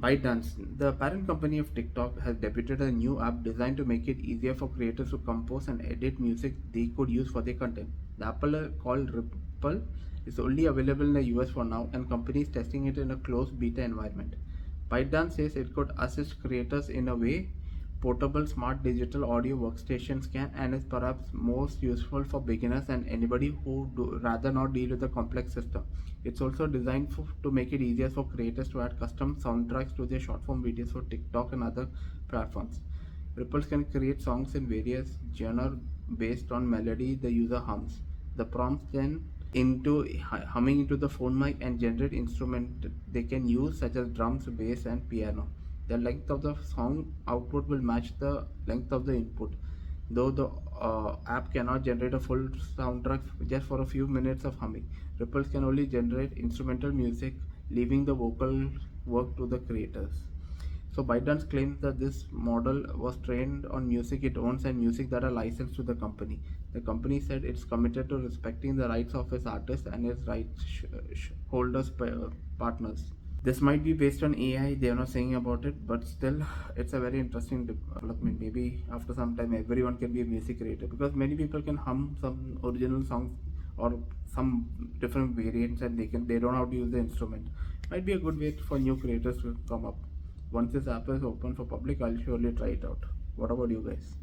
ByteDance, the parent company of TikTok, has debuted a new app designed to make it easier for creators to compose and edit music they could use for their content. The app called Ripple is only available in the US for now, and company is testing it in a closed beta environment. ByteDance says it could assist creators in a way portable smart digital audio workstations can, and is perhaps most useful for beginners and anybody who rather not deal with a complex system. It's also designed to make it easier for creators to add custom soundtracks to their short form videos for TikTok and other platforms. Ripples can create songs in various genres based on melody the user hums. The prompts then into humming into the phone mic and generate instrument they can use such as drums, bass and piano. The length of the song output will match the length of the input. Though the app cannot generate a full soundtrack just for a few minutes of humming, Ripples can only generate instrumental music, leaving the vocal work to the creators. So ByteDance claims that this model was trained on music it owns and music that are licensed to the company. The company said it's committed to respecting the rights of its artists and its rights holders partners. This might be based on AI, they are not saying about it, but still it's a very interesting development. Maybe after some time everyone can be a music creator, because many people can hum some original songs or some different variants, and they don't know how to use the instrument. Might be a good way for new creators to come up. Once this app is open for public, I'll surely try it out. What about you guys?